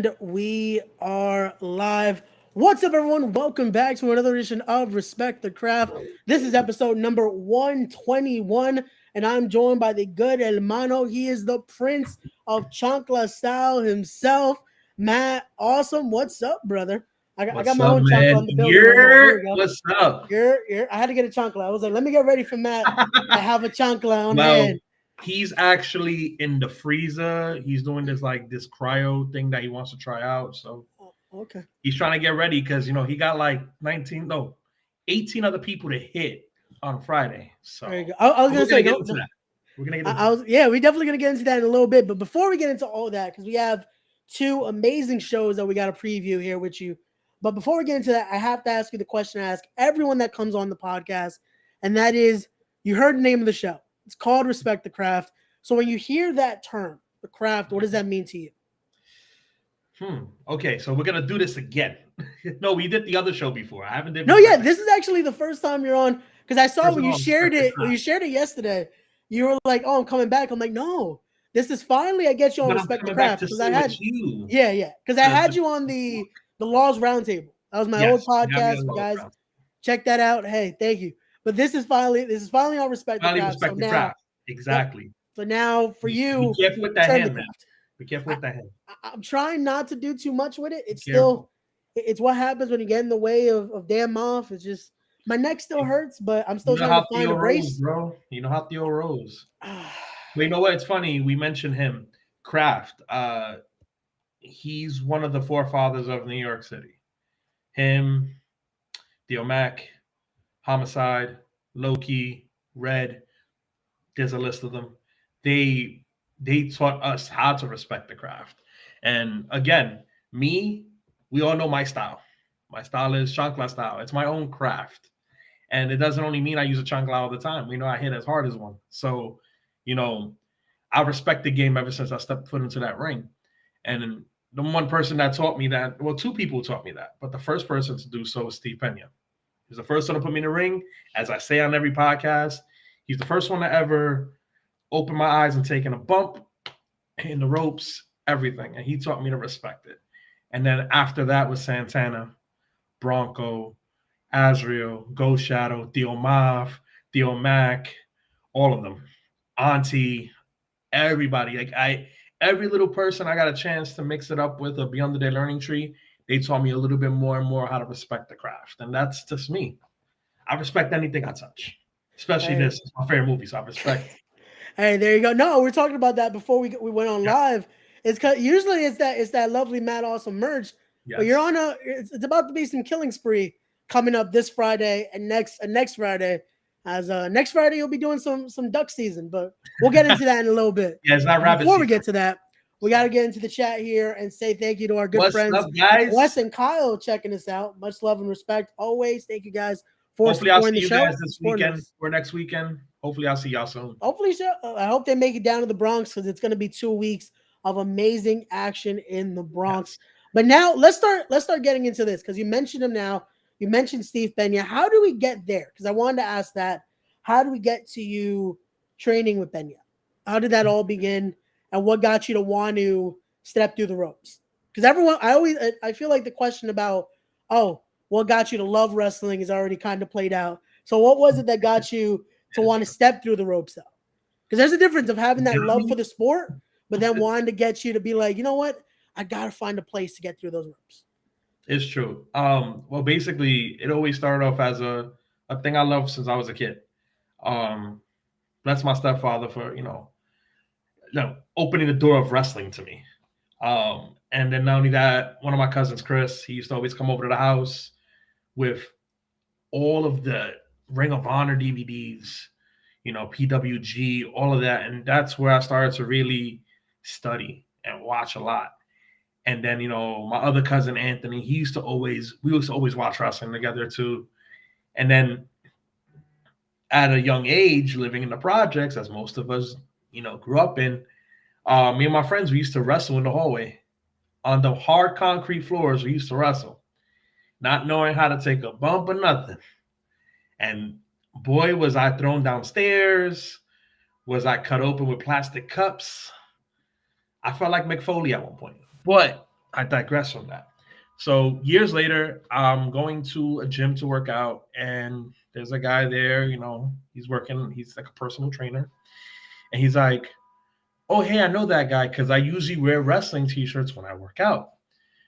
And we are live. What's up, everyone? Welcome back to another edition of Respect the Craft. This is episode number 121, and I'm joined by the good hermano. He is the prince of Chancla style himself, Matt. Awesome. What's up, brother? I got What's my up, own chancla man? in the building right now. Here we go. What's up? I had to get a chancla. I was like, let me get ready for Matt. I have a chancla on Well, hand. he's actually in the freezer. He's doing this cryo thing that he wants to try out. So Oh, okay. he's trying to get ready because he got like 18 other people to hit on Friday. So There you go. I was we're gonna say gonna get no. into that. We're gonna get into I was we're definitely gonna get into that in a little bit. But before we get into all that, because we have two amazing shows that we got to preview here with you. But before we get into that, I have to ask you the question I ask everyone that comes on the podcast, and that is, you heard the name of the show. It's called Respect the Craft. So when you hear that term, the craft, what does that mean to you? Okay, so we're gonna do this again. No, we did the other show before. I haven't did No, yeah, this is actually the first time you're on, because I saw First when of you all, shared Respect the it. When you Craft. shared it yesterday, you were like, "Oh, I'm coming back." I'm like, "No, this is finally I get you on But I'm Respect the coming back Craft," to because I sit had with you. yeah, because I had you on the Laws Roundtable. That was my old Yes, you have me podcast, on Low guys. Ground. Check that out. Hey, thank you. But this is finally on Respect the Finally, Craft. So respect the now, craft. yep. Exactly. So now for Be you, careful with that turn the hand, man. craft. Be careful I, with that hand. I'm trying not to do too much with it. Be It's careful. still, it's what happens when you get in the way of damn off. It's just my neck still hurts, but I'm You still know trying to how find Theo a rose, brace. bro. You know how Theo rose. But you know what? It's funny. We mentioned him. Kraft. He's one of the forefathers of New York City. Him, Theo Mac, Homicide, Loki, Red. There's a list of them. They they taught us how to respect the craft. And again, me, we all know my style. My style is Chancla style. It's my own craft. And it doesn't only mean I use a chancla all the time. I hit as hard as one. So, you know, I respect the game ever since I stepped foot into that ring. And the one person that taught me that, well, two people taught me that, but the first person to do so was Steve Pena. He's the first one to put me in the ring. As I say on every podcast, he's the first one to ever open my eyes and taking a bump in the ropes, everything. And he taught me to respect it. And then after that was Santana, Bronco, Azrael, Ghost Shadow, Theo Mav, Theo Mac, all of them. Auntie, everybody. Every little person I got a chance to mix it up with or be under their learning tree, they taught me a little bit more and more how to respect the craft. And that's just me. I respect anything I touch, especially Hey, this. It's my favorite movie, so I respect. hey, there you go. No, we're talking about that before we went on Yeah. live. It's cause usually it's that lovely Mad Awesome merch, but you're Yes. on it's about to be some killing spree coming up this Friday and next Friday. As next Friday you'll be doing some duck season, but we'll get into that in a little bit. Yeah, it's not But rabbit before we season. get to that, we got to So, get into the chat here and say thank you to our good what's friends up, guys? Wes and Kyle checking us out. Much love and respect always. Thank you guys for Hopefully, I'll supporting see the you show guys and this supporting weekend us. or next weekend. Hopefully, I'll see y'all soon. Hopefully, I hope they make it down to the Bronx because it's going to be 2 weeks of amazing action in the Bronx. Yes. But now let's start getting into this because you mentioned him now. You mentioned Steve Pena. How do we get there? Because I wanted to ask that. How do we get to you training with Pena? How did that all begin? And what got you to want to step through the ropes? Because I feel like the question about, oh, what got you to love wrestling is already kind of played out. So what was it that got you to It's want to true. step through the ropes though? Because there's a difference of having that Got love for me? the sport, but then wanting to get you to be like, you know what? I gotta find a place to get through those ropes. It's true. Well, basically, it always started off as a thing I loved since I was a kid. Um, that's my stepfather for opening the door of wrestling to me. And then not only that, one of my cousins, Chris, he used to always come over to the house with all of the Ring of Honor DVDs, PWG, all of that. And that's where I started to really study and watch a lot. And then, my other cousin, Anthony, we used to always watch wrestling together too. And then at a young age, living in the projects, as most of us, grew up in, me and my friends, we used to wrestle in the hallway on the hard concrete floors. We used to wrestle, not knowing how to take a bump or nothing. And boy, was I thrown downstairs. Was I cut open with plastic cups? I felt like McFoley at one point. But I digress from that. So years later, I'm going to a gym to work out, and there's a guy there. He's working. He's like a personal trainer, and he's like, "Oh, hey, I know that guy because I usually wear wrestling t-shirts when I work out."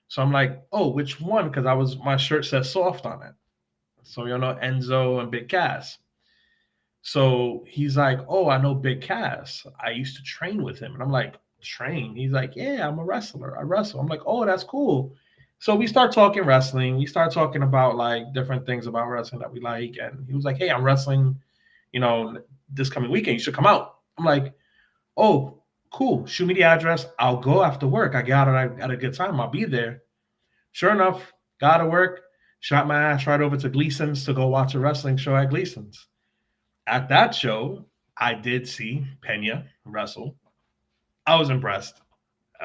So I'm like, "Oh, which one?" Because my shirt says soft on it. So Enzo and Big Cass. So he's like, "Oh, I know Big Cass. I used to train with him." And I'm like, "Train?" He's like, "Yeah, I'm a wrestler. I wrestle." I'm like, "Oh, that's cool." So we start talking wrestling. We start talking about like different things about wrestling that we like. And he was like, "Hey, I'm wrestling, this coming weekend. You should come out." I'm like, "Oh, cool. Shoot me the address. I'll go after work. I got it at a good time. I'll be there." Sure enough, got to work, shot my ass right over to Gleason's to go watch a wrestling show at Gleason's. At that show, I did see Pena wrestle. I was impressed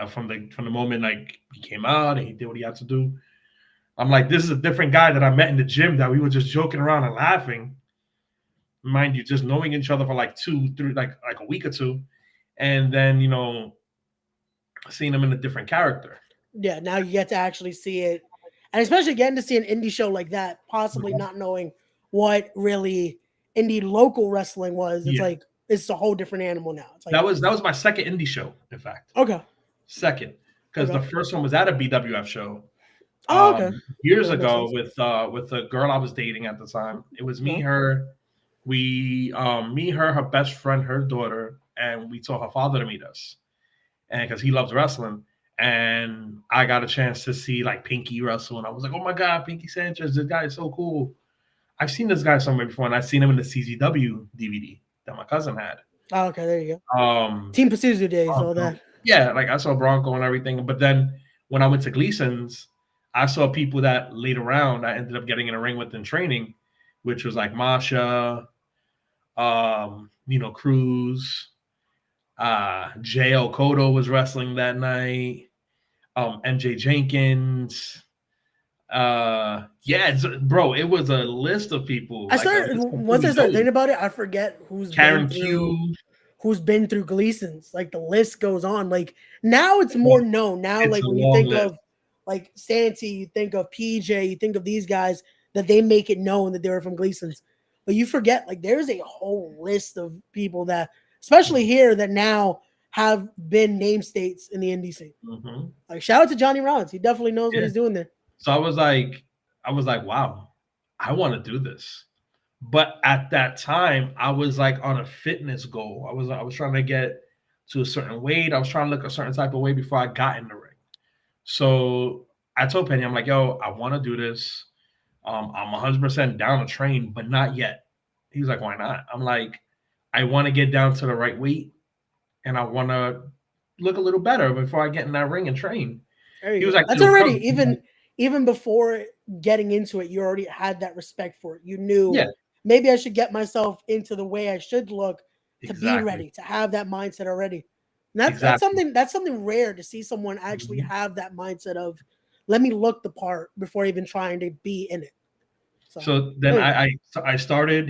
from the moment like he came out and he did what he had to do. I'm like, this is a different guy that I met in the gym that we were just joking around and laughing. Mind you, just knowing each other for like 2, 3, like a week or two, and then seeing him in a different character. Yeah, now you get to actually see it, and especially getting to see an indie show like that, possibly Mhm. not knowing what really indie local wrestling was. It's Yeah, like it's a whole different animal now. It's like that was my second indie show, in fact. okay, Second, because the okay, first one was at a BWF show oh okay, years okay, that makes ago sense. with a girl I was dating at the time. It was me, Okay. her, me, her best friend, her daughter, and we told her father to meet us, and because he loves wrestling. And I got a chance to see like Pinky wrestle, and I was like, "Oh my god, Pinky Sanchez! This guy is so cool." I've seen this guy somewhere before, and I've seen him in the CZW DVD that my cousin had. Oh, okay, there you go. Um, Team Pazuzu days, all Bronco. that. Yeah, like I saw Bronco and everything. But then when I went to Gleason's, I saw people that later around I ended up getting in a ring with in training, which was like Masha, Cruz, Jay Okoto was wrestling that night, MJ Jenkins. Bro, it was a list of people, I like a started list of who once we I started know. thinking about it, I forget Karen Q. who's been through Gleason's. Like the list goes on. Like now it's more known. Now, It's like a when you long think list. of like Santee, you think of PJ, you think of these guys that they make it known that they were from Gleason's. But you forget like there's a whole list of people that, especially here, that now have been name states in the indie scene. Mm-hmm. Like shout out to Johnny Rollins. He definitely knows what Yeah. he's doing there. So I was like, wow, I want to do this. But at that time, I was like on a fitness goal. I was trying to get to a certain weight. I was trying to look a certain type of way before I got in the ring. So I told Penny, I'm like, yo, I want to do this. I'm 100% down to train, but not yet. He's like, why not? I'm like, I want to get down to the right weight, and I want to look a little better before I get in that ring and train. There He you was go. like, That's it'll come. already even before getting into it, you already had that respect for it. You knew Yeah, maybe I should get myself into the way I should look to be exactly, ready, to have that mindset already. And exactly. that's something rare to see someone actually Mhm. have that mindset of let me look the part before even trying to be in it. So So then there you go. I started,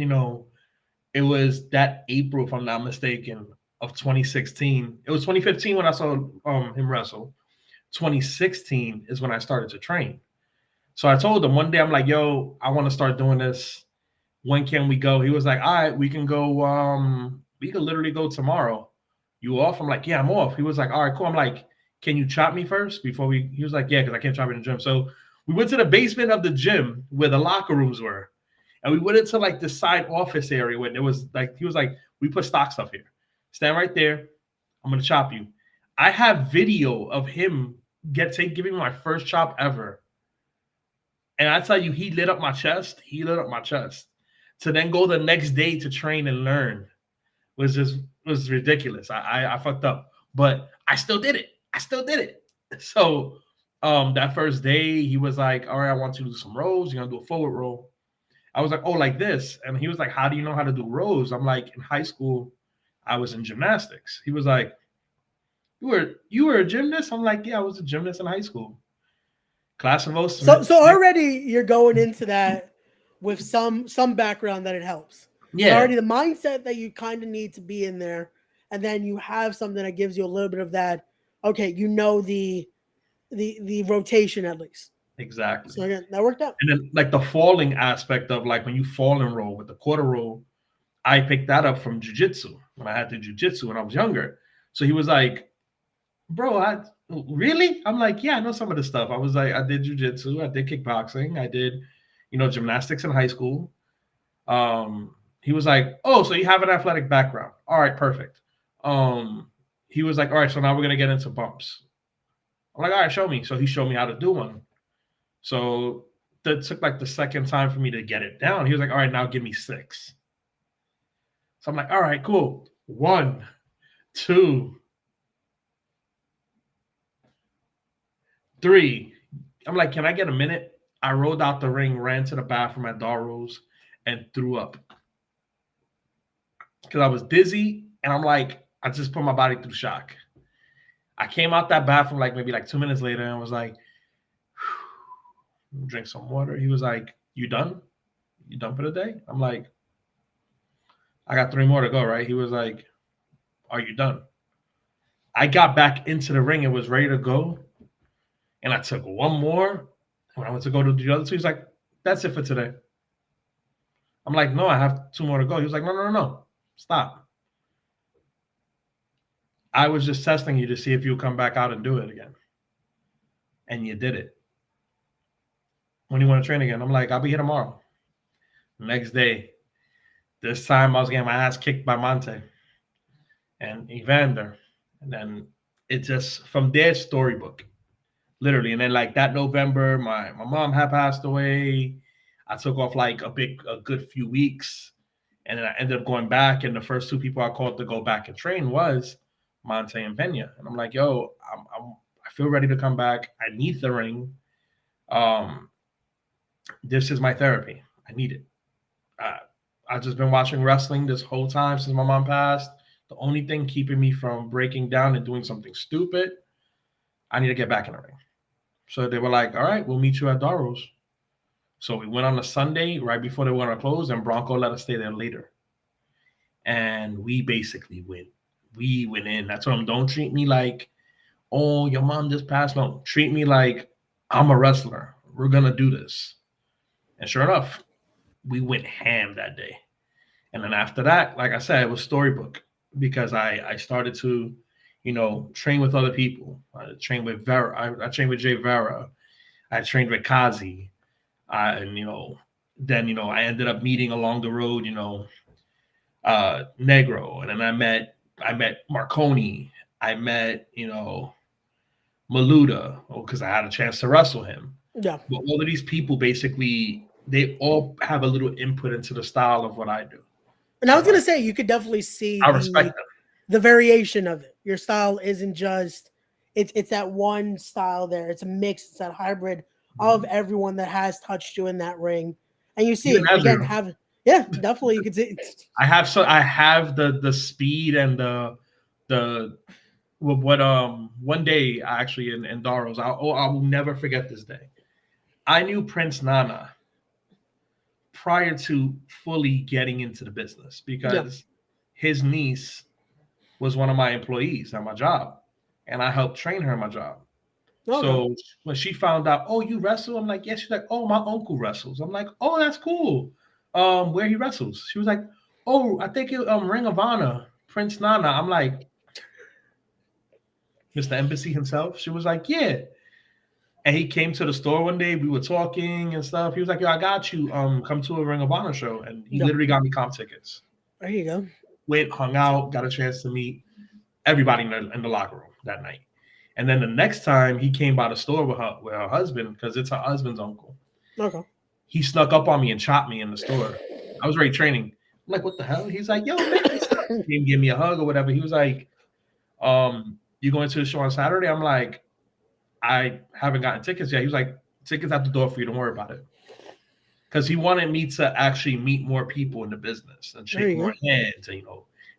it was that April, if I'm not mistaken, of 2016. It was 2015 when I saw him wrestle. 2016 is when I started to train. So I told him one day, I'm like, yo, I want to start doing this. When can we go? He was like, all right, we can go. We can literally go tomorrow. You off? I'm like, yeah, I'm off. He was like, all right, cool. I'm like, can you chop me first before we? He was like, yeah, because I can't chop in the gym. So we went to the basement of the gym where the locker rooms were, and we went into like the side office area where there was like he was like, we put stock stuff here. Stand right there. I'm gonna chop you. I have video of him giving me my first chop ever. And I tell you, he lit up my chest. He lit up my chest. To then go the next day to train and learn was ridiculous. I fucked up, but I still did it. I still did it. So that first day, he was like, "All right, I want you to do some rows. You're gonna do a forward roll." I was like, "Oh, like this," and he was like, "How do you know how to do rows?" I'm like, "In high school, I was in gymnastics." He was like, "You were a gymnast?" I'm like, "Yeah, I was a gymnast in high school." Class of So 06. already you're going into that with some background that it helps. So Yeah, already the mindset that you kind of need to be in there, and then you have something that gives you a little bit of that. Okay, you know the rotation at least. Exactly. So again, that worked out. And then like the falling aspect of like when you fall and roll with the quarter roll, I picked that up from jujitsu when I had to jujitsu when I was younger. So he was like, bro, I really? I'm like, yeah, I know some of the stuff. I was like, I did jujitsu, I did kickboxing, I did, gymnastics in high school. He was like, oh, so you have an athletic background. All right, perfect. He was like, all right, so now we're gonna get into bumps. I'm like, all right, show me. So he showed me how to do one. So that took like the second time for me to get it down. He was like, all right, now give me 6. So I'm like, all right, cool. 1, 2, 3. I'm like, can I get a minute? I rolled out the ring, ran to the bathroom at Darrow's, and threw up. Because I was dizzy, and I'm like, I just put my body through shock. I came out that bathroom like maybe like 2 minutes later and was like, drink some water. He was like, you done? You done for the day? I'm like, I got 3 more to go, right? He was like, are you done? I got back into the ring and was ready to go. And I took 1 more. When I went to go to the other 2, he's like, that's it for today. I'm like, no, I have 2 more to go. He was like, no. Stop. I was just testing you to see if you'll come back out and do it again. And you did it. When you want to train again? I'm like, I'll be here tomorrow. Next day. This time I was getting my ass kicked by Monte and Evander. And then it just, from their storybook, literally. And then like that November, my mom had passed away. I took off like a good few weeks. And then I ended up going back. And the first 2 people I called to go back and train was Monte and Pena. And I'm like, yo, I feel ready to come back. I need the ring. This is my therapy. I need it. I've just been watching wrestling this whole time since my mom passed. The only thing keeping me from breaking down and doing something stupid, I need to get back in the ring. So they were like, all right, we'll meet you at Darrow's. So we went on a Sunday right before they were going to close, and Bronco let us stay there later. And we basically win. We went in. That's what I'm. Don't treat me like, oh, your mom just passed. No, treat me like I'm a wrestler. We're going to do this. And sure enough, we went ham that day. And then after that, like I said, it was storybook because I started to, train with other people. I trained with Vera. I trained with Jay Vera. I trained with Kazi. And, then, I ended up meeting along the road, Negro. And then I met Marconi. I met, Maluda because I had a chance to wrestle him. Yeah. But all of these people, basically, they all have a little input into the style of what I do. And I was going to say, you could definitely see I respect the variation of it. Your style isn't just, it's that one style there. It's a mix. It's that hybrid of everyone that has touched you in that ring. And you see even it again. Definitely. You could see it. I have the speed and the one day actually in Darrow's, I will never forget this day. I knew Prince Nana prior to fully getting into the business because his niece was one of my employees at my job, and I helped train her in my job. Okay. So when she found out, oh, you wrestle? I'm like, yeah. She's like, oh, my uncle wrestles. I'm like, oh, that's cool. Where he wrestles? She was like, oh, I think it Ring of Honor, Prince Nana. I'm like, Mr. Embassy himself. She was like, yeah. And he came to the store one day. We were talking and stuff. He was like, yo, I got you. Come to a Ring of Honor show. And he literally got me comp tickets. There you go. Went, hung out, got a chance to meet everybody in the locker room that night. And then the next time he came by the store with her husband, because it's her husband's uncle. Okay. He snuck up on me and chopped me in the store. I was already training. I'm like, what the hell? He's like, yo, man, he didn't give me a hug or whatever. He was like, you going to the show on Saturday? I'm like, I haven't gotten tickets yet. He was like, tickets at the door for you. Don't worry about it. Because he wanted me to actually meet more people in the business and shake more hands and,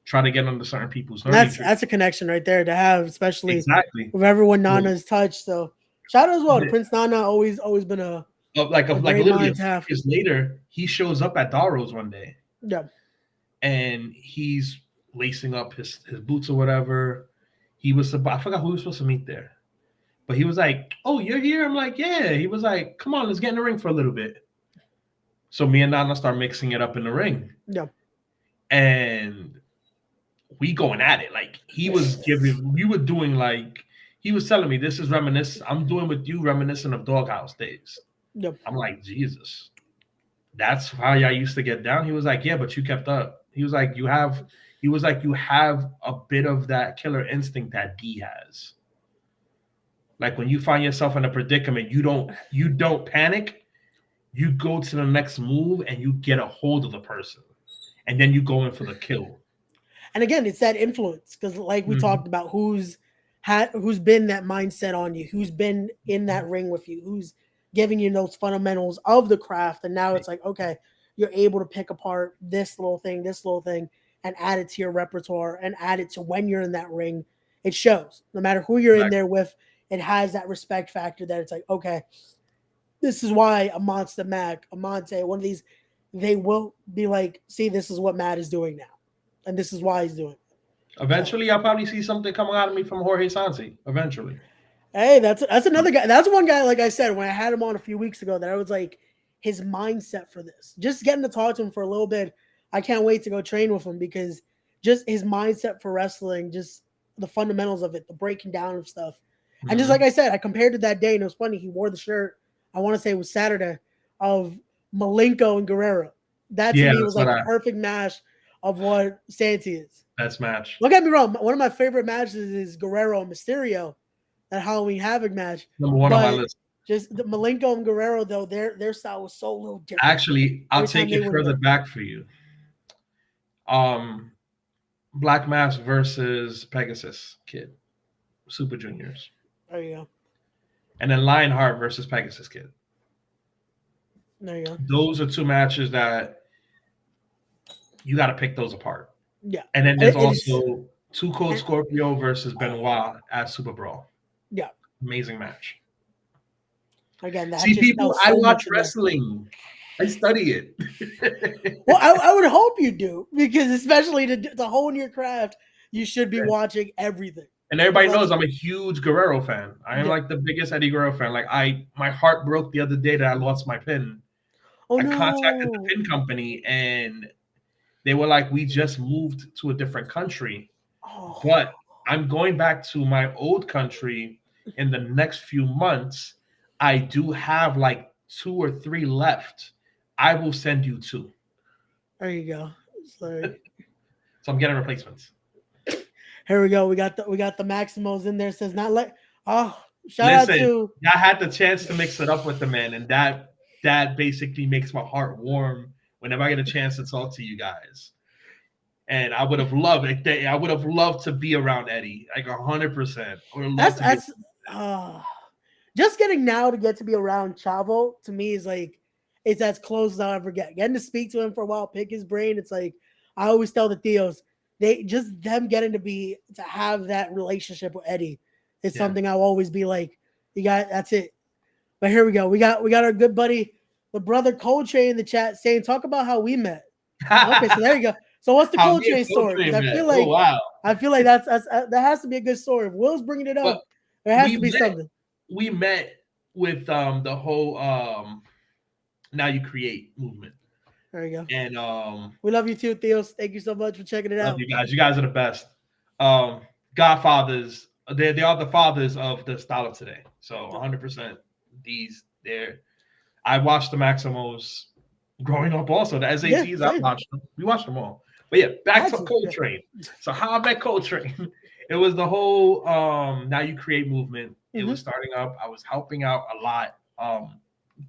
try to get under certain people's nerves. That's a connection right there to have, especially with everyone Nana's touched. So shout out as well to Prince Nana. Always been a literally years later, he shows up at Darrow's one day. Yeah. And he's lacing up his boots or whatever. I forgot who he was supposed to meet there. But he was like, "Oh, you're here?" I'm like, "Yeah." He was like, "Come on, let's get in the ring for a little bit." So me and Nana start mixing it up in the ring. Yeah. And we going at it. Like we were doing like, he was telling me, this is reminiscent. I'm doing with you reminiscent of Doghouse days. Yep. I'm like, Jesus, that's how y'all used to get down. He was like, yeah, but you kept up. He was like, you have a bit of that killer instinct that D has. Like when you find yourself in a predicament, you don't panic. You go to the next move and you get a hold of the person, and then you go in for the kill. And again, it's that influence because, like we Mm-hmm. talked about, who's been that mindset on you, who's been in that ring with you, who's giving you those fundamentals of the craft, and now it's like, okay, you're able to pick apart this little thing, and add it to your repertoire and add it to when you're in that ring. It shows no matter who you're in there with. It has that respect factor that it's like, okay, this is why a Monster Mac, a Monte, one of these, they will be like, see, this is what Matt is doing now. And this is why he's doing it. Eventually, I'll probably see something coming out of me from Jorge Sansi. Eventually. Hey, that's another guy. That's one guy, like I said, when I had him on a few weeks ago, that I was like, his mindset for this. Just getting to talk to him for a little bit. I can't wait to go train with him because just his mindset for wrestling, just the fundamentals of it, the breaking down of stuff. Mm-hmm. And just like I said, I compared it that day, and it was funny. He wore the shirt, I want to say it was Saturday, of Malenko and Guerrero. That to me was like the perfect match of what Santi is. Best match. Don't get me wrong. One of my favorite matches is Guerrero and Mysterio, that Halloween Havoc match. Number one on my list. Just the Malenko and Guerrero, though, their style was so little different. Actually, I'll take it further back for you. Black Mass versus Pegasus Kid, Super Juniors. There you go. And then Lionheart versus Pegasus Kid. There you go. Those are two matches that you got to pick those apart. Yeah. And then there's also Too Cold Scorpio versus Benoit at Super Brawl. Yeah. Amazing match. Again, that see, people, I watch wrestling. I study it. Well, I would hope you do, because especially to hone your craft, you should be watching everything. And everybody knows I'm a huge Guerrero fan. I am like the biggest Eddie Guerrero fan. Like my heart broke the other day that I lost my pin. I contacted the pin company and they were like, we just moved to a different country. Oh. But I'm going back to my old country in the next few months. I do have like 2 or 3 left. I will send you 2. There you go. So I'm getting replacements. Here we go. We got the Maximos in there. Says not like shout out to. I had the chance to mix it up with the man, and that basically makes my heart warm whenever I get a chance to talk to you guys. And I would have loved it. I would have loved to be around Eddie, like 100%. I would have loved to. Just getting now to get to be around Chavo to me is like, it's as close as I'll ever get. Getting to speak to him for a while, pick his brain. It's like, I always tell the Theos, them getting to have that relationship with Eddie is something I'll always be like, that's it. But here we go. We got our good buddy, the brother Coltrane in the chat saying, talk about how we met. Okay, so there you go. So what's the Coltrane story? Because I feel like that has to be a good story. If Will's bringing it up, there has to be something. We met with the whole Now You Create movement. There you go. And we love you too, Theos. Thank you so much for checking it out. Love you guys. You guys are the best. Godfathers. They are the fathers of the style of today. So 100% I watched the Maximos growing up also. The SATs, I watched them. We watched them all. But yeah, back to Coltrane. So how I met Coltrane. It was the whole Now You Create movement. It was starting up. I was helping out a lot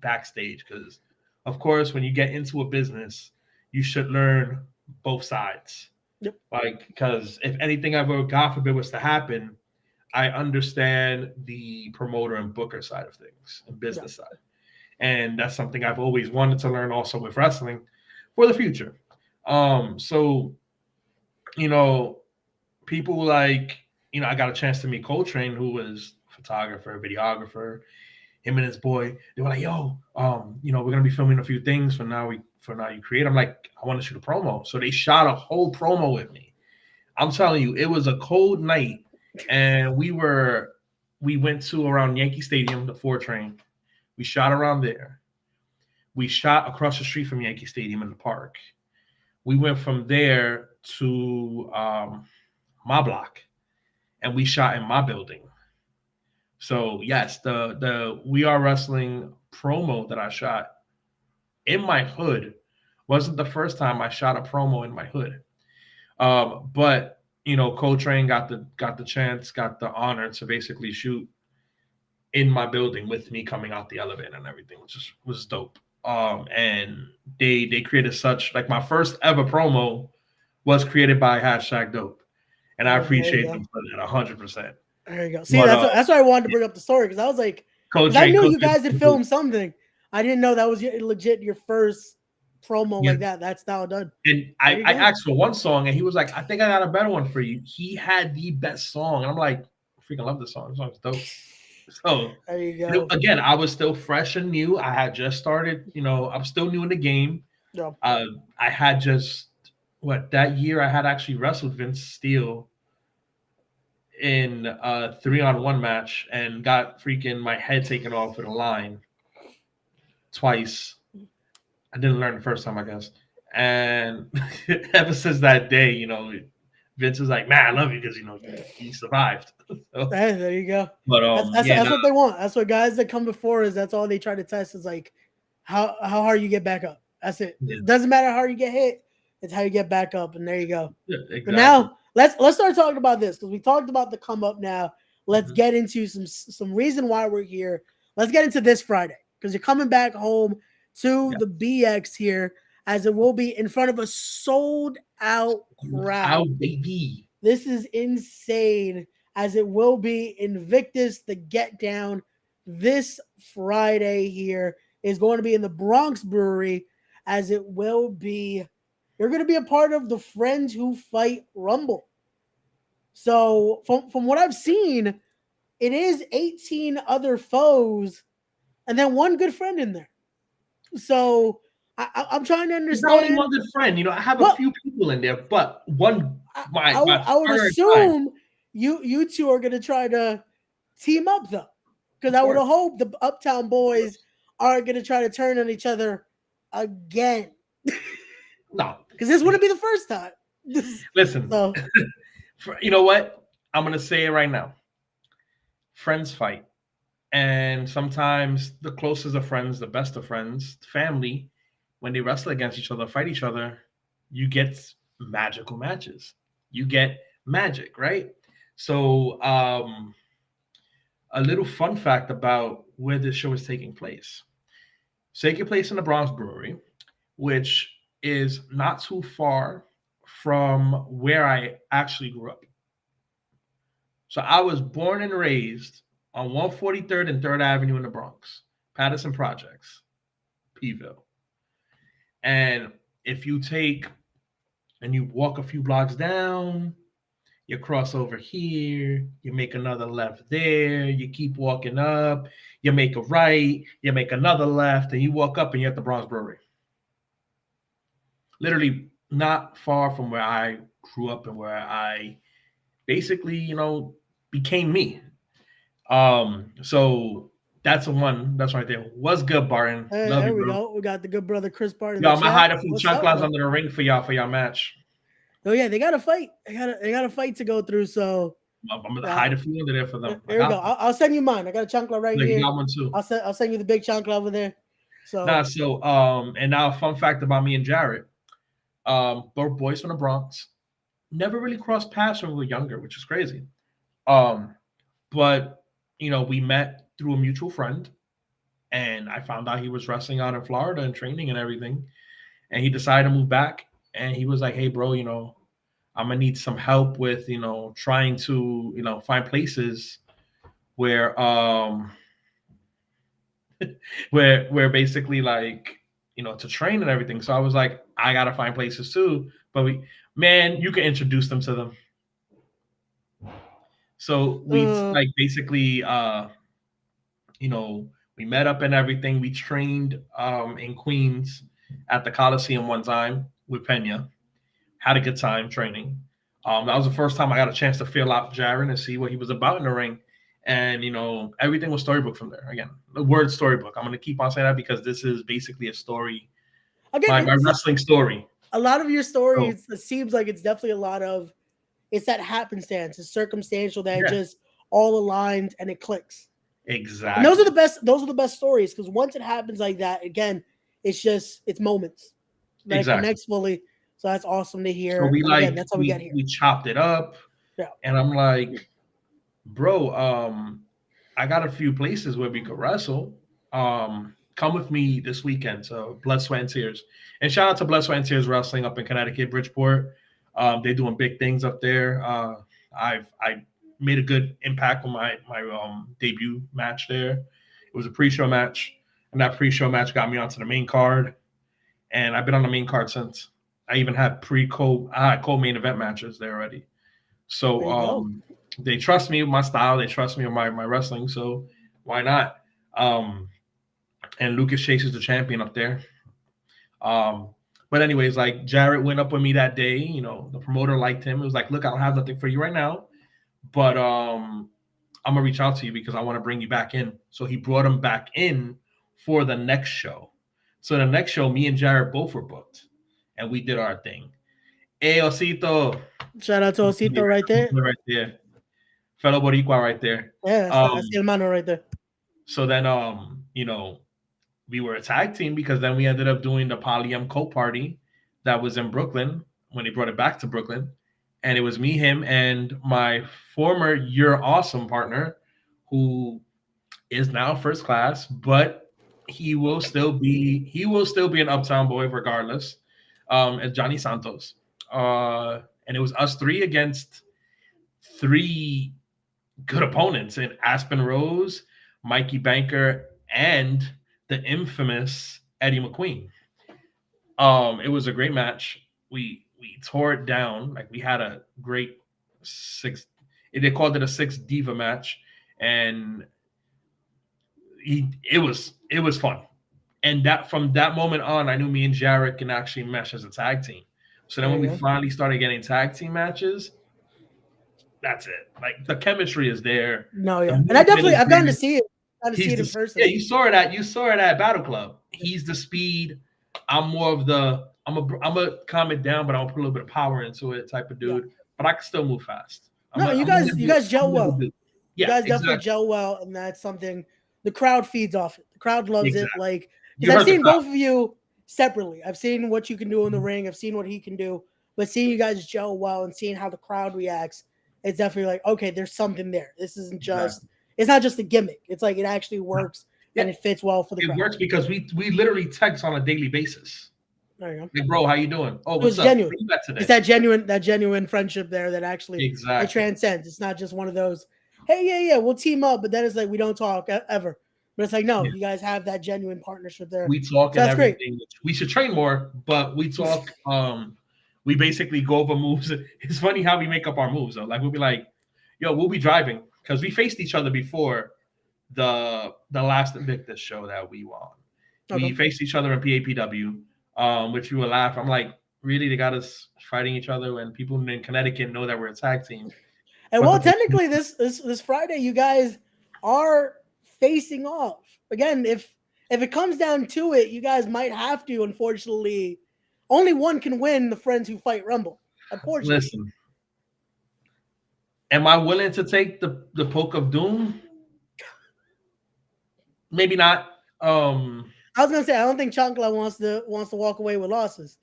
backstage because, of course, when you get into a business, you should learn both sides. Yep. Like, because if anything ever, God forbid, was to happen, I understand the promoter and booker side of things and business side. And that's something I've always wanted to learn also with wrestling for the future. So, people like, I got a chance to meet Coltrane, who was a photographer, videographer, him and his boy. They were like, yo, we're going to be filming a few things for Now You Create. I'm like, I want to shoot a promo. So they shot a whole promo with me. I'm telling you, it was a cold night and we were we went to around Yankee Stadium, the 4 train. We shot around there. We shot across the street from Yankee Stadium in the park. We went from there to my block, and we shot in my building. So yes, the We Are Wrestling promo that I shot in my hood wasn't the first time I shot a promo in my hood. But Coltrane got the chance, got the honor to basically shoot in my building with me coming out the elevator and everything, which was dope. And they created such, like, my first ever promo was created by #Dope, and I appreciate them for that 100%. There you go. See, But, that's why I wanted to bring up the story, because I was like, because I knew you guys had filmed something. I didn't know that was legit your first promo like that. That's now done. And I asked for one song, and he was like, I think I got a better one for you. He had the best song. And I'm like, I freaking love this song. This song's dope. So there you go. Again, I was still fresh and new. I had just started, I'm still new in the game. Yeah. I had just, that year I had actually wrestled Vince Steele in a 3-on-1 match and got freaking my head taken off with a line twice. I didn't learn the first time, I guess. And ever since that day, Vince was like, man, I love you because, he survived. So, hey, there you go. But that's what they want. That's what guys that come before us, that's all they try to test, is like how hard you get back up. That's it. Yeah. It doesn't matter how hard you get hit. It's how you get back up. And there you go. Yeah, exactly. But now let's start talking about this, because we talked about the come up now. Let's get into some reason why we're here. Let's get into this Friday, because you're coming back home to the BX here, as it will be in front of a sold out crowd. Baby. This is insane, as it will be Invictus, the Get Down, this Friday here. Is going to be in the Bronx Brewery, as it will be, you're going to be a part of the Friends Who Fight Rumble. So from what I've seen, it is 18 other foes and then one good friend in there. So I'm trying to understand. There's only one good friend. I have a few people in there, but one. I would assume you two are going to try to team up, though, because I would have hoped the Uptown Boys are going to try to turn on each other again. No, because this wouldn't be the first time. Listen, so. You know what? I'm going to say it right now. Friends fight. And sometimes the closest of friends, the best of friends, family, when they wrestle against each other, fight each other, you get magical matches. You get magic, right? So a little fun fact about where this show is taking place. It's taking place in the Bronx Brewery, which is not too far from where I actually grew up. So I was born and raised on 143rd and 3rd Avenue in the Bronx, Patterson Projects, Pville. And if you take and you walk a few blocks down, you cross over here, you make another left there, you keep walking up, you make a right, you make another left, and you walk up and you're at the Bronx Brewery. Literally not far from where I grew up and where I basically, became me. So that's right there. What's good, Barton? Hey, love there you, we bro. go. We got the good brother Chris Barton. Yo, I'm gonna hide a few Chanclas under the ring for y'all match. Oh yeah, they got to fight. They got a fight to go through. So I'm gonna hide a few under there for them. There we go. I'll send you mine. I got a Chancla right here. You got one too. I'll send you the big Chancla over there. So and now a fun fact about me and Jared. Both boys from the Bronx. Never really crossed paths when we were younger, which is crazy. But we met through a mutual friend, and I found out he was wrestling out in Florida and training and everything. And he decided to move back, and he was like, "Hey, bro, I'm gonna need some help with, trying to, find places where, where basically like, to train and everything." So I was like, I gotta find places too. But you can introduce them to them. So we like basically, we met up and everything. We trained in Queens at the Coliseum one time with Pena. Had a good time training. That was the first time I got a chance to feel out Jaron and see what he was about in the ring. And everything was storybook from there. Again, the word storybook. I'm gonna keep on saying that because this is basically a story. Again, My wrestling story. A lot of your stories, it seems like it's definitely a lot of it's that happenstance, it's circumstantial that it just all aligns and it clicks. Exactly. And those are the best stories because once it happens like that, again, it's moments that it connects fully. So that's awesome to hear. So again, that's how we get here. We chopped it up. Yeah. And I'm like, bro, I got a few places where we could wrestle. Come with me this weekend. So Blood, Sweat, and Tears. And shout out to Blood, Sweat, and Tears Wrestling up in Connecticut, Bridgeport. They're doing big things up there. I made a good impact on my debut match there. It was a pre-show match, and that pre-show match got me onto the main card. And I've been on the main card since. I even had co-main event matches there already. So they trust me with my style. They trust me with my wrestling. So why not? And Lucas Chase is the champion up there. But anyways, like Jarrett went up with me that day. The promoter liked him. It was like, look, I don't have nothing for you right now, but I'm gonna reach out to you because I want to bring you back in. So he brought him back in for the next show. So the next show, me and Jarrett both were booked, and we did our thing. Hey, Osito. Shout out to Osito right there. Right there. Fellow Boricua right there. Yeah, that's the hermano right there. So then, we were a tag team because then we ended up doing the Polyam Coat Party that was in Brooklyn when they brought it back to Brooklyn. And it was me, him, and my former You're Awesome partner, who is now first class, but he will still be an Uptown boy regardless. As Johnny Santos. And it was us three against three good opponents in Aspen Rose, Mikey Banker, and the infamous Eddie McQueen. It was a great match. We tore it down. Like we had a great they called it a 6 diva match, and it was fun. And that from that moment on, I knew me and Jarrett can actually mesh as a tag team. So then when we finally started getting tag team matches, that's it. Like the chemistry is there. No, yeah. And I've gotten to see it. I've gotten to see it in person. Yeah, you saw it at Battle Club. He's the speed. I'm more of the I'm a calm it down, but I'll put a little bit of power into it type of dude. But I can still move fast. You guys gel well. You guys definitely gel well, and that's something the crowd feeds off it. The crowd loves it. Like I've seen both of you separately. I've seen what you can do in the ring. I've seen what he can do. But seeing you guys gel well and seeing how the crowd reacts, it's definitely like, okay, there's something there. This isn't just it's not just a gimmick. It's like it actually works and it fits well for the crowd. It works because we literally text on a daily basis. There you go. Like, bro, how you doing? Oh, what's up? Genuine. It's that genuine friendship there that actually it transcends. It's not just one of those, hey, yeah, we'll team up, but then it's like we don't talk ever. But it's like, no, you guys have that genuine partnership there. We talk and everything. Great. We should train more, but we talk. We basically go over moves. It's funny how we make up our moves, though. Like we'll be like, yo, we'll be driving because we faced each other before the last Invictus show that we won. We faced each other in PAPW, which you will laugh. I'm like, really? They got us fighting each other when people in Connecticut know that we're a tag team. And well, technically, this Friday, you guys are facing off again. If it comes down to it, you guys might have to. Unfortunately, only one can win the Friends Who Fight Rumble. Unfortunately, listen. Am I willing to take the poke of doom? Maybe not. I was gonna say I don't think Chancla wants to walk away with losses.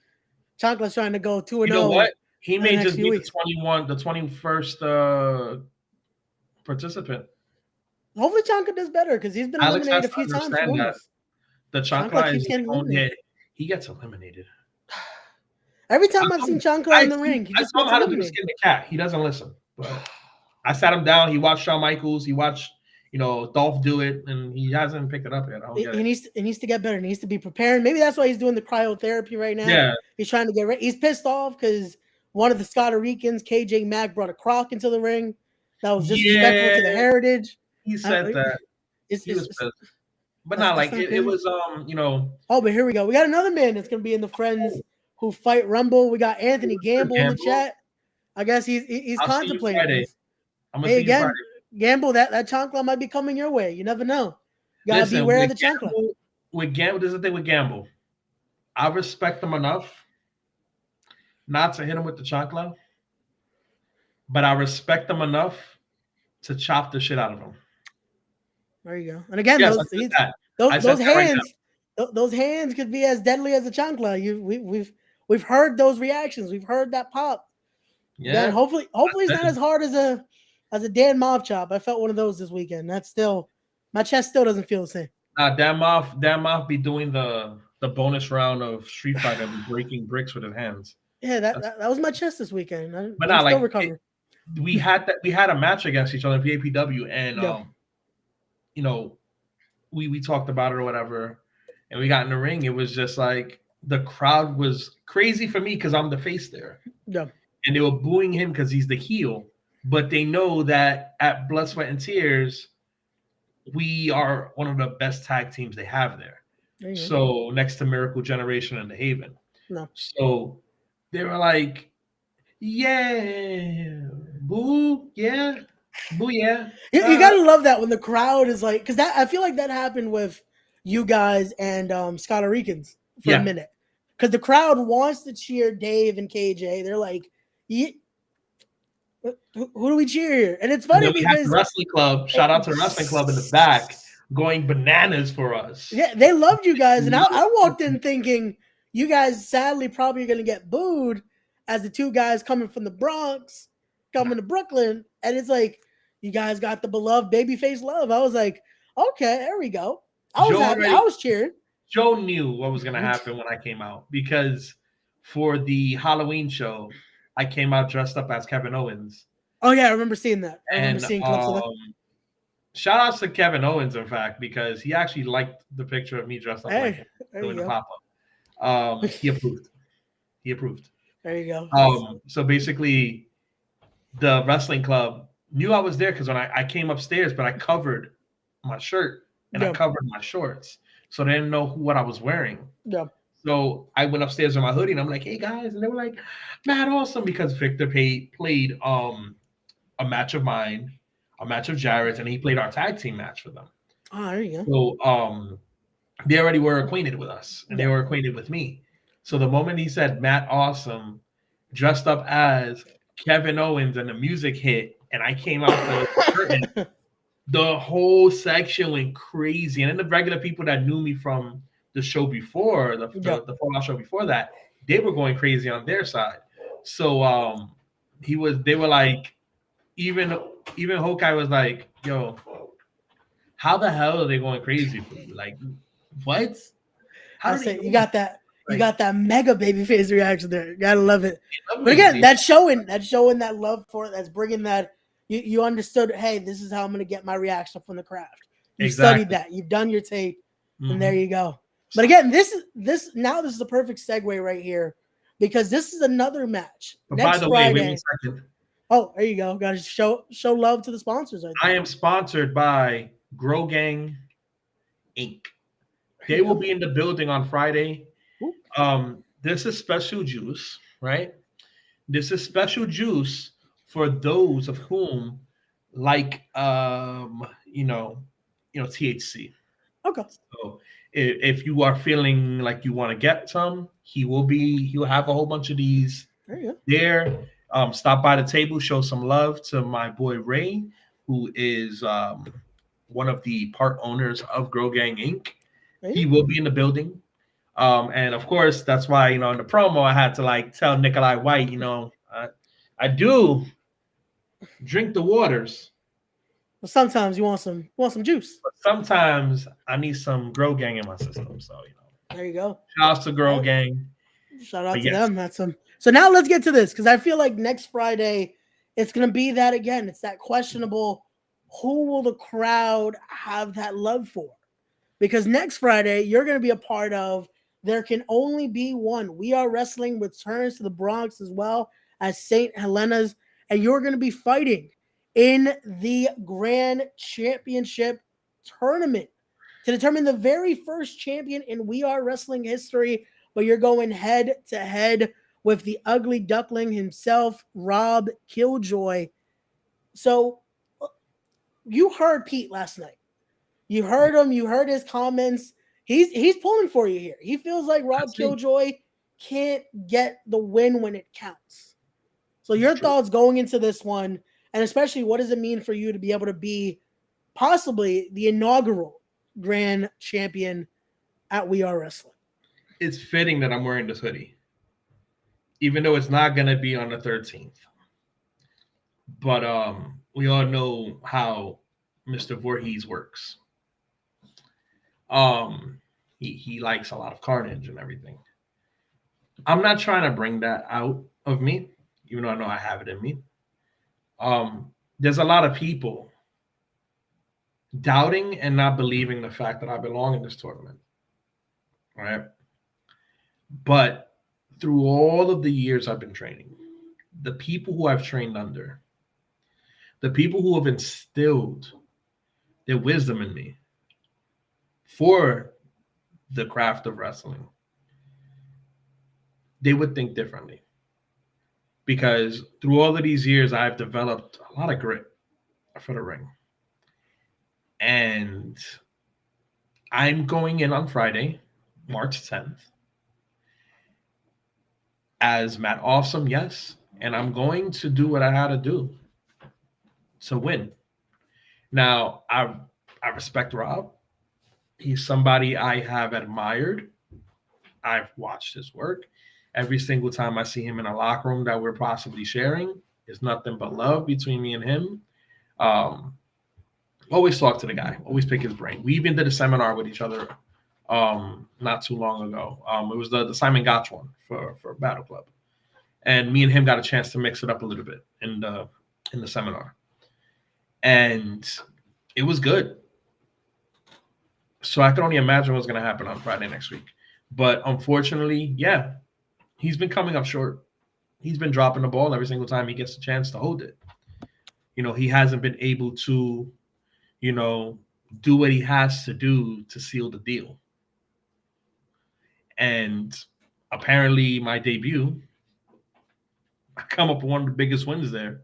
Chancla's trying to go 2-0. You know what? He may just be the 21st participant. Hopefully Chancla does better because he's been eliminated a few times. The Chancla is he gets eliminated. Every time I've seen Chancla in the ring, I saw him how to do the skin the cat. He doesn't listen. But I sat him down. He watched Shawn Michaels. He watched Dolph do it, and he hasn't picked it up yet. He needs to get better. He needs to be prepared. Maybe that's why he's doing the cryotherapy right now. Yeah, he's trying to get ready. He's pissed off because one of the Scotto Ricans, KJ Mack, brought a croc into the ring. That was disrespectful to the heritage. He said that. He was pissed. But not like it was. Oh, but here we go. We got another man that's gonna be in the Friends Who Fight Rumble. We got Anthony Gamble in the chat. I guess he's contemplating. I'm gonna see you Friday. Gamble, that Chancla might be coming your way. You never know. Gotta Listen, beware of the Chancla. With Gamble, this is the thing with Gamble. I respect him enough not to hit him with the chancla, but I respect him enough to chop the shit out of him. There you go. And again, Yes, those hands, those hands could be as deadly as a chancla. We've heard those reactions. We've heard that pop. Yeah. Again, hopefully it's not as hard as a Dan Moff chop. I felt one of those this weekend. That's still, my chest still doesn't feel the same. Dan Moff be doing the bonus round of Street Fighter and breaking bricks with his hands. Yeah, that was my chest this weekend. But not like recover. We had a match against each other in APW, and you know, we talked about it or whatever, and we got in the ring. It was just like the crowd was crazy for me because I'm the face there. Yeah. And they were booing him because he's the heel, but they know that at Blood, Sweat, and Tears, we are one of the best tag teams they have there. So next to Miracle Generation and the Haven. No. So they were like, yeah, boo, yeah, boo, yeah. You gotta love that when the crowd is like, because I feel like that happened with you guys and Scott Ricans for a minute. Because the crowd wants to cheer Dave and KJ. They're like, who do we cheer here? And it's funny because the wrestling club, shout out to the wrestling club in the back, going bananas for us. Yeah, they loved you guys. And I walked in thinking you guys sadly probably are going to get booed as the two guys coming from the Bronx, coming to Brooklyn. And it's like, you guys got the beloved babyface love. I was like, okay, there we go. I was happy. I was cheering. Joe knew what was going to happen when I came out because for the Halloween show, I came out dressed up as Kevin Owens. Oh, yeah, I remember seeing that. I remember seeing clips of that. Shout outs to Kevin Owens, in fact, because he actually liked the picture of me dressed up like him doing the pop-up. He approved. There you go. So basically, the wrestling club knew I was there because when I came upstairs, but I covered my shirt and I covered my shorts. So they didn't know what I was wearing. Yeah. So I went upstairs with my hoodie and I'm like, hey guys. And they were like, mad awesome because Victor played a match of mine, a match of Jarrett's, and he played our tag team match for them. Oh, there you go. So they already were acquainted with us and they were acquainted with me. So the moment he said Matt Awesome, dressed up as Kevin Owens and the music hit, and I came out the curtain, the whole section went crazy. And then the regular people that knew me from the show before, the Fallout show before that, they were going crazy on their side. So they were like, even Hawkeye was like, yo, how the hell are they going crazy for you? Like, what? You got that. You got that mega babyface reaction there. You gotta love it. But again, that's showing that love for it. That's bringing that. You understood. Hey, this is how I'm gonna get my reaction from the craft. You studied that. You've done your tape, and there you go. But again, this is a perfect segue right here because this is another match next Friday. Wait 1 second. Oh, there you go. Got to show love to the sponsors. I am sponsored by Grow Gang Inc. They will be in the building on Friday. This is special juice, right? This is special juice for those of whom like THC. Okay. So if you are feeling like you want to get some, he'll have a whole bunch of these there. Stop by the table, show some love to my boy Ray, who is one of the part owners of Grow Gang Inc. He will be in the building. And of course, that's why, in the promo, I had to tell Nikolai White, I do drink the waters. Well, sometimes you want some juice. But sometimes I need some Grow Gang in my system. So, there you go. Shout out to Grow Gang. Shout out to them. That's some. So now let's get to this because I feel like next Friday it's going to be that again. It's that questionable. Who will the crowd have that love for? Because next Friday you're going to be a part of. There can only be one. We Are Wrestling returns to the Bronx as well as St. Helena's, and you're going to be fighting in the Grand Championship tournament to determine the very first champion in We Are Wrestling history. But you're going head to head with the ugly duckling himself, Rob Killjoy. So you heard Pete last night. You heard him. You heard his comments. He's pulling for you here. He feels like Rob Killjoy can't get the win when it counts. So your thoughts going into this one, and especially what does it mean for you to be able to be possibly the inaugural grand champion at We Are Wrestling? It's fitting that I'm wearing this hoodie, even though it's not going to be on the 13th. But we all know how Mr. Voorhees works. He likes a lot of carnage and everything. I'm not trying to bring that out of me, even though I know I have it in me. There's a lot of people doubting and not believing the fact that I belong in this tournament. Right? But through all of the years I've been training, the people who I've trained under, the people who have instilled their wisdom in me for the craft of wrestling, they would think differently. Because through all of these years, I've developed a lot of grit for the ring. And I'm going in on Friday, March 10th, as Matt Awesome, yes. And I'm going to do what I had to do to win. Now, I respect Rob. He's somebody I have admired. I've watched his work. Every single time I see him in a locker room that we're possibly sharing, there's nothing but love between me and him. Always talk to the guy. Always pick his brain. We even did a seminar with each other not too long ago. It was the Simon Gotch one for Battle Club. And me and him got a chance to mix it up a little bit in the seminar. And it was good. So I can only imagine what's going to happen on Friday next week. But unfortunately, yeah, he's been coming up short. He's been dropping the ball every single time he gets a chance to hold it. He hasn't been able to, do what he has to do to seal the deal. And apparently my debut, I come up with one of the biggest wins there.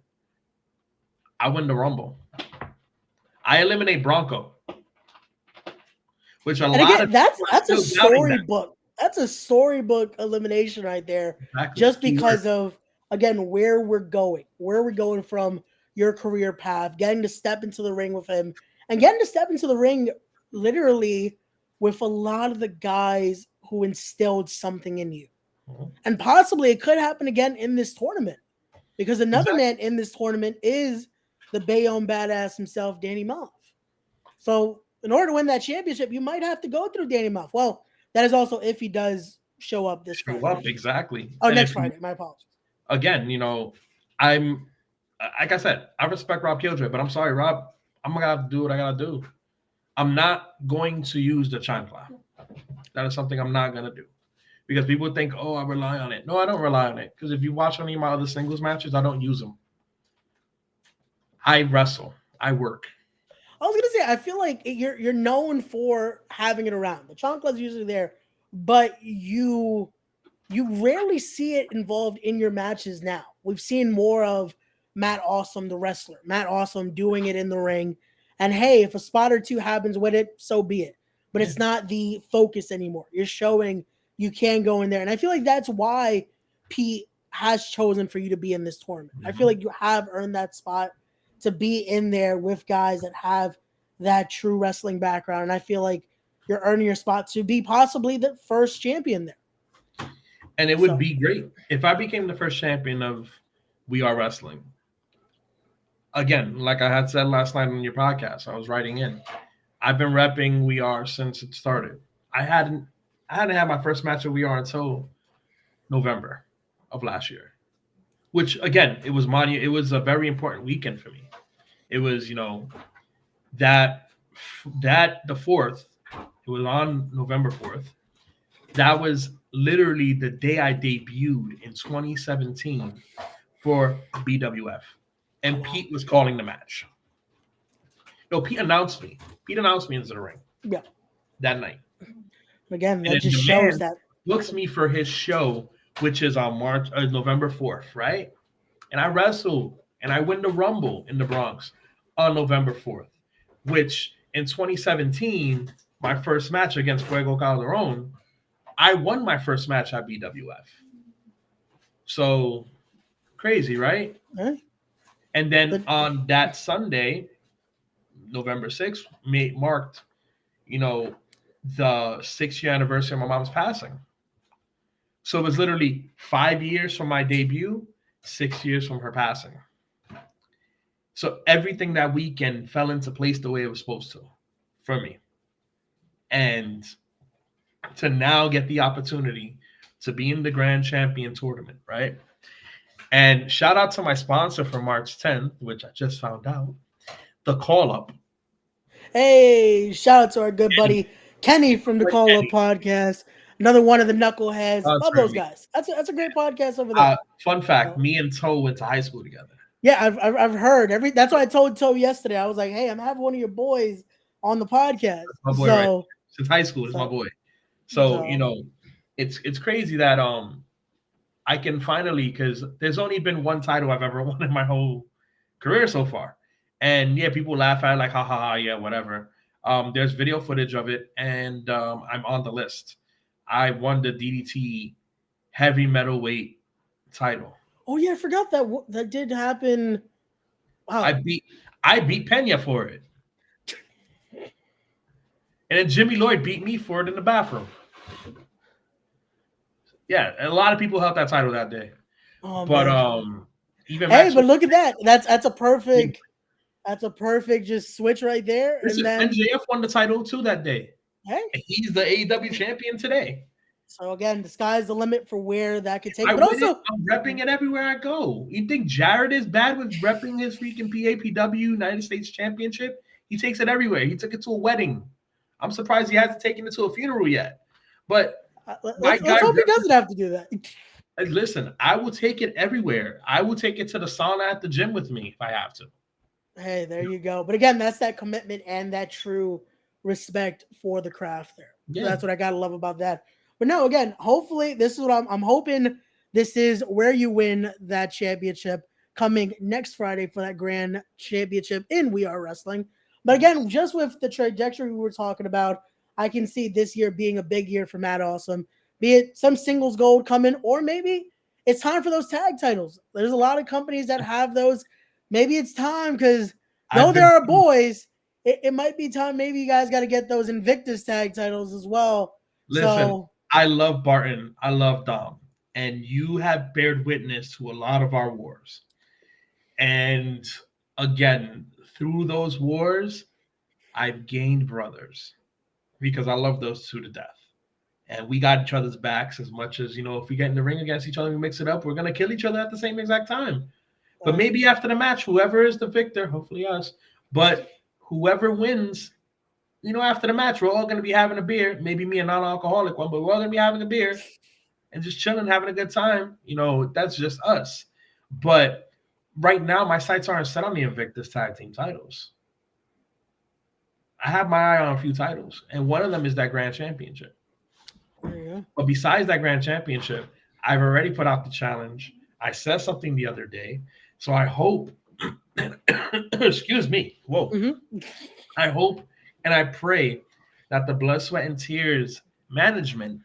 I win the Rumble. I eliminate Bronco. Which that's a storybook. That's a storybook elimination right there. Exactly. Just because of, again, where we're going from your career path, getting to step into the ring with him, and getting to step into the ring literally with a lot of the guys who instilled something in you. Mm-hmm. And possibly it could happen again in this tournament, because another man in this tournament is the Bayonne badass himself, Danny Moff. So in order to win that championship, you might have to go through Danny Moff. Well, that is also if he does show up this Friday. Exactly. Oh, next Friday. My apologies. Again, I'm, like I said, I respect Rob Killjoy, but I'm sorry, Rob. I'm going to have to do what I got to do. I'm not going to use the Chancla. That is something I'm not going to do. Because people think, oh, I rely on it. No, I don't rely on it. Because if you watch any of my other singles matches, I don't use them. I wrestle. I work. I was gonna say, I feel like you're known for having it around. The Chancla is usually there, but you rarely see it involved in your matches now. We've seen more of Matt Awesome, the wrestler, Matt Awesome doing it in the ring. And hey, if a spot or two happens with it, so be it. But it's not the focus anymore. You're showing you can go in there. And I feel like that's why Pete has chosen for you to be in this tournament. Mm-hmm. I feel like you have earned that spot to be in there with guys that have that true wrestling background. And I feel like you're earning your spot to be possibly the first champion there. And it would be great if I became the first champion of We Are Wrestling. Again, like I had said last night on your podcast, I was writing in. I've been repping We Are since it started. I hadn't had my first match of We Are until November of last year. Which again, it was a very important weekend for me. It was, that the 4th, it was on November 4th. That was literally the day I debuted in 2017 for BWF. And Pete was calling the match. No, Pete announced me. Pete announced me into the ring. Yeah. That night. Again, that just shows that. Books me for his show, which is on November 4th, right? And I wrestled and I win the Rumble in the Bronx on November 4th. which in 2017, my first match against Fuego Calderon, I won my first match at BWF. So crazy, right? Huh? And then But on that Sunday, November 6th, marked, the 6-year anniversary of my mom's passing. So it was literally 5 years from my debut, 6 years from her passing. So everything that weekend fell into place the way it was supposed to for me. And to now get the opportunity to be in the Grand Champion tournament, right? And shout out to my sponsor for March 10th, which I just found out, the Call Up. hey, shout out to our good buddy Kenny from the Call Up Kenny. podcast. Another one of the knuckleheads. Love those Me. guys. That's a great podcast over there. Fun fact: me and Toe went to high school together. Yeah, I've heard that's what I told Toe yesterday. I was like, hey, I'm having one of your boys on the podcast. My boy, right? Since high school, is my boy. So it's crazy that I can finally, because there's only been one title I've ever won in my whole career so far, and yeah, people laugh at it like, ha ha ha, yeah, whatever. There's video footage of it, and I'm on the list. I won the DDT heavy metalweight title. Oh yeah, I forgot that did happen. Wow. I beat Pena for it. And then Jimmy Lloyd beat me for it in the bathroom. Yeah, a lot of people held that title that day. Oh, but man. but look at that. That's a perfect just switch right there. Listen, and then MJF won the title too that day. Hey, he's the AEW champion today. So again, the sky's the limit for where that could take. But also, I'm repping it everywhere I go. You think Jared is bad with repping his freaking PAPW United States Championship? He takes it everywhere. He took it to a wedding. I'm surprised he hasn't taken it to a funeral yet. But let's hope he doesn't have to do that. Listen, I will take it everywhere. I will take it to the sauna at the gym with me if I have to. Hey, there you go. But again, that's that commitment and that true respect for the craft there. Yeah. That's what I gotta love about that. But no, again, hopefully this is what I'm hoping this is where you win that championship coming next Friday for that grand championship in We Are Wrestling. But again, just with the trajectory we were talking about, I can see this year being a big year for Matt Awesome, be it some singles gold coming, or maybe it's time for those tag titles. There's a lot of companies that have those. Maybe it's time because though there are boys, it might be time. Maybe you guys got to get those Invictus tag titles as well. Listen, I love Barton. I love Dom. And you have bared witness to a lot of our wars. And again, through those wars, I've gained brothers because I love those two to death. And we got each other's backs as much as, if we get in the ring against each other, we mix it up, we're going to kill each other at the same exact time. But maybe after the match, whoever is the victor, hopefully us, but whoever wins, after the match, we're all going to be having a beer. Maybe me, a non-alcoholic one, but we're all going to be having a beer and just chilling, having a good time. That's just us. But right now, my sights aren't set on the Invictus tag team titles. I have my eye on a few titles, and one of them is that Grand Championship. Yeah. But besides that Grand Championship, I've already put out the challenge. I said something the other day. So I hope, excuse me, whoa. Mm-hmm. I hope and I pray that the Blood, Sweat, and Tears management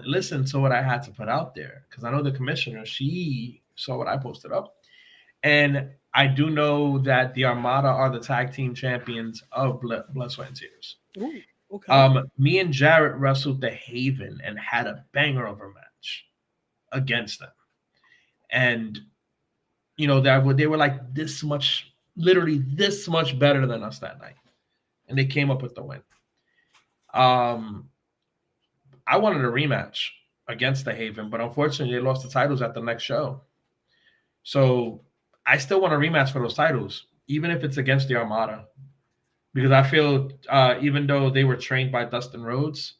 listened to what I had to put out there. Because I know the commissioner, she saw what I posted up. And I do know that the Armada are the tag team champions of Blood, Sweat, and Tears. Ooh, okay. Me and Jarrett wrestled the Haven and had a banger of a match against them. And they were like this much, literally this much better than us that night. And they came up with the win. I wanted a rematch against the Haven, but unfortunately they lost the titles at the next show. So I still want a rematch for those titles, even if it's against the Armada. Because I feel even though they were trained by Dustin Rhodes,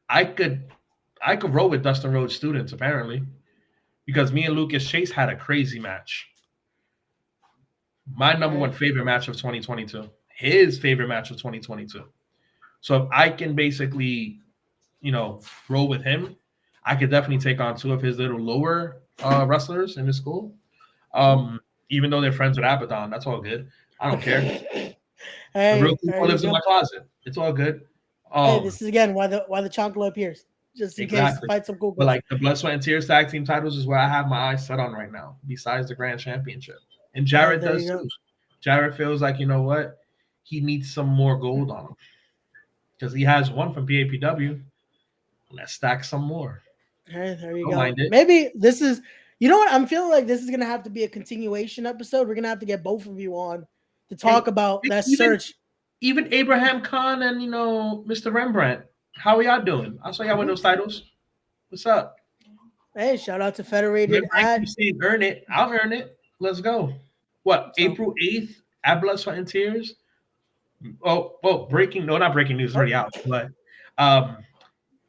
I could roll with Dustin Rhodes students, apparently. Because me and Lucas Chase had a crazy match. My number one favorite match of 2022. His favorite match of 2022. So if I can basically, roll with him, I could definitely take on two of his little lower wrestlers in his school. even though they're friends with Abaddon. That's all good. I don't care. The Hey, real there Kuko you lives in go. my closet. It's all good. Hey, this is again why the Chancla appears, just in case Exactly. fight some But Kukos. like the Blood, Sweat, and Tears tag team titles is where I have my eyes set on right now, besides the Grand Championship. And Jarrett there does you go. too. Jarrett feels like, you know what? He needs some more gold on him. Because he has one from PAPW. Let's stack some more. Hey, there you Don't go. mind it. Maybe this is, you know what? I'm feeling like this is gonna have to be a continuation episode. We're gonna have to get both of you on to talk about that search. Even Abraham Khan and Mr. Rembrandt. How are y'all doing? I saw y'all win those titles. What's up? Hey, shout out to Federated Rembrandt keeps saying earn it. I'll earn it. Let's go. What? So- April 8th at Blood, Sweat, and Tears. Oh, breaking. No, not breaking news. It's already out. But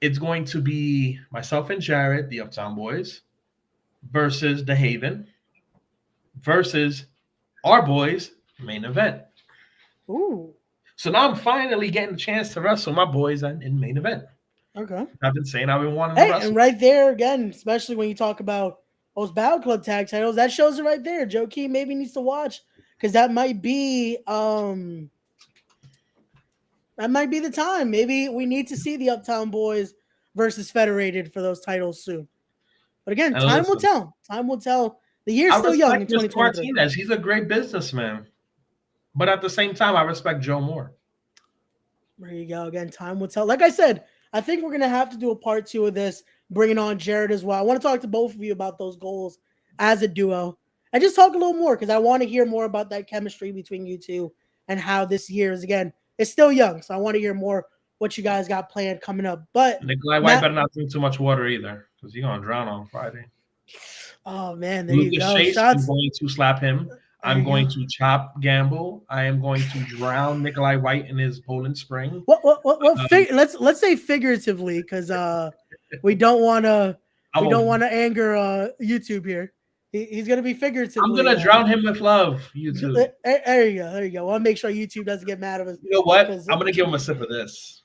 it's going to be myself and Jared, the Uptown Boys, versus the Haven, versus our boys main event. Ooh. So now I'm finally getting a chance to wrestle my boys in main event. Okay. I've been saying I've been wanting to wrestle. And right there again, especially when you talk about those Battle Club tag titles, that shows it right there. Joe Key maybe needs to watch because that might be the time. Maybe we need to see the Uptown Boys versus Federated for those titles soon. But again, time will tell. Time will tell. The year's still young in 2023. Martinez. He's a great businessman. But at the same time, I respect Joe more. There you go. Again, time will tell. Like I said, I think we're going to have to do a part 2 of this, bringing on Jared as well. I want to talk to both of you about those goals as a duo and just talk a little more because I want to hear more about that chemistry between you two and how this year is, again, it's still young. So I want to hear more what you guys got planned coming up. But Nikolai White better not drink too much water either because he's going to drown on Friday. Oh, man. There you go. Chase, I'm going to slap him. I'm going to chop Gamble. I am going to drown Nikolai White in his Poland Spring. Let's say figuratively, because we don't want to anger YouTube here. He's going to be figuratively. I'm going to drown him with love. YouTube. There you go. There you go. I want to make sure YouTube doesn't get mad at us. You know what? I'm going to give him a sip of this.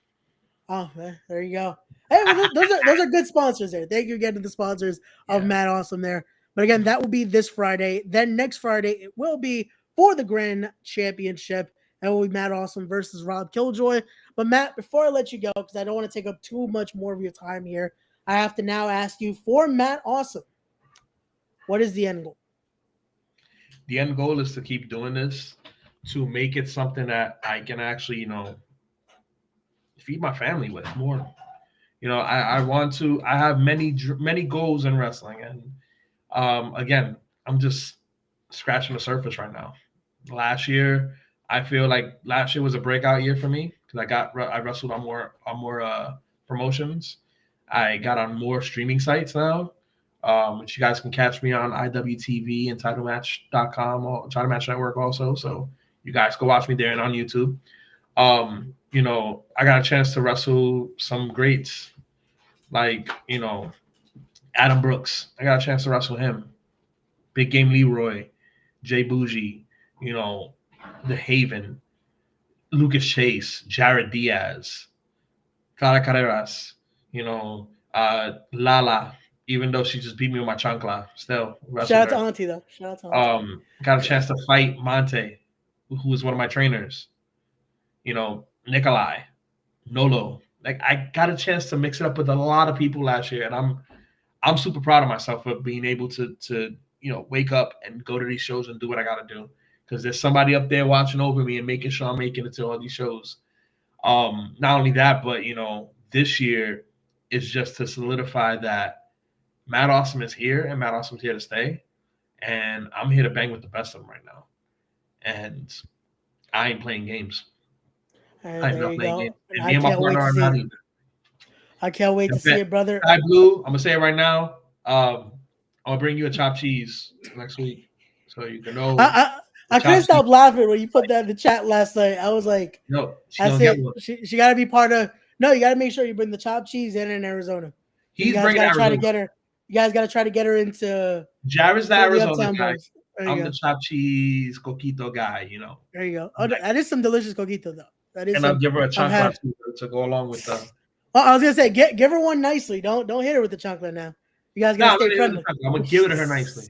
Oh, man, there you go. Hey, well, those are good sponsors there. Thank you again to the sponsors of Matt Awesome there. But again, that will be this Friday. Then next Friday, it will be for the Grand Championship. And it will be Matt Awesome versus Rob Killjoy. But Matt, before I let you go, because I don't want to take up too much more of your time here, I have to now ask you, for Matt Awesome, what is the end goal? The end goal is to keep doing this, to make it something that I can actually, feed my family with more. I want to. I have many goals in wrestling, and again, I'm just scratching the surface right now. Last year, I feel like last year was a breakout year for me because I wrestled on more promotions. I got on more streaming sites now, which you guys can catch me on IWTV and TitleMatch.com or Title Match Network also. So you guys go watch me there and on YouTube. I got a chance to wrestle some greats like, Adam Brooks. I got a chance to wrestle him. Big Game Leroy, Jay Bougie, The Haven, Lucas Chase, Jared Diaz, Clara Carreras, Lala, even though she just beat me with my chancla, still. Shout out to Auntie, though. Shout out to Auntie. Got a chance to fight Monte, who was one of my trainers. Nikolai, Nolo. Like, I got a chance to mix it up with a lot of people last year, and I'm super proud of myself for being able to wake up and go to these shows and do what I got to do. Because there's somebody up there watching over me and making sure I'm making it to all these shows. Not only that, but, this year is just to solidify that Matt Awesome is here and Matt Awesome's here to stay. And I'm here to bang with the best of them right now. And I ain't playing games. I'm not playing games. I can't wait to see it. I can't wait to see it, brother. Sky Blue, I'm going to say it right now. I'm going to bring you a chopped cheese next week so you can know. I couldn't stop laughing when you put that in the chat last night. I was like, no, she got to be part of. No, you got to make sure you bring the chopped cheese in Arizona. He's bringing Arizona. Try to get her. You guys got to try to get her into. Jared's the Arizona guy. I'm the chopped cheese coquito guy. There you go. Oh, that is some delicious coquito though. That is. And I'll give her a chocolate to go along with the. I was gonna say, give her one nicely. Don't hit her with the chocolate now. You guys gotta stay friendly. I'm gonna give it to her nicely.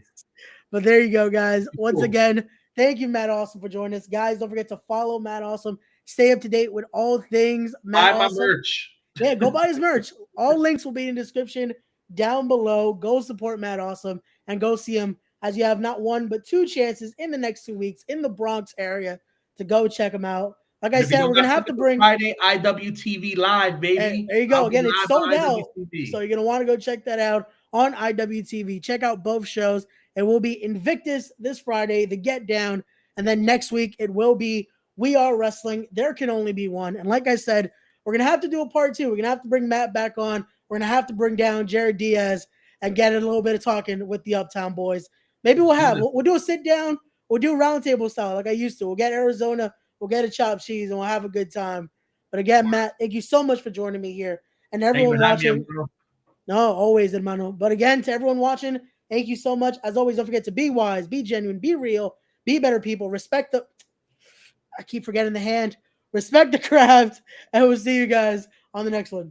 But there you go, guys. Once Cool. again, thank you, Matt Awesome, for joining us. Guys, don't forget to follow Matt Awesome. Stay up to date with all things Matt Buy my Awesome. merch. Yeah, go buy his merch. All links will be in the description down below. Go support Matt Awesome and go see him, as you have not one but two chances in the next 2 weeks in the Bronx area to go check him out. Like I said, we're gonna have to bring Friday IWTV live, baby. there you go. I'll be Again, it's live sold on out. IWTV. So you're going to want to go check that out on IWTV. Check out both shows. It will be Invictus this Friday, The Get Down. And then next week, it will be We Are Wrestling. There can only be one. And like I said, we're going to have to do a part 2. We're going to have to bring Matt back on. We're going to have to bring down Jared Diaz and get a little bit of talking with the Uptown boys. Maybe we'll do a sit down. We'll do a roundtable style like I used to. We'll get Arizona. We'll get a chopped cheese and we'll have a good time. But again, Matt, thank you so much for joining me here. And everyone watching. No, always, hermano. But again, to everyone watching, thank you so much. As always, don't forget to be wise, be genuine, be real, be better people. Respect the. I keep forgetting the hand. Respect the craft. And we'll see you guys on the next one.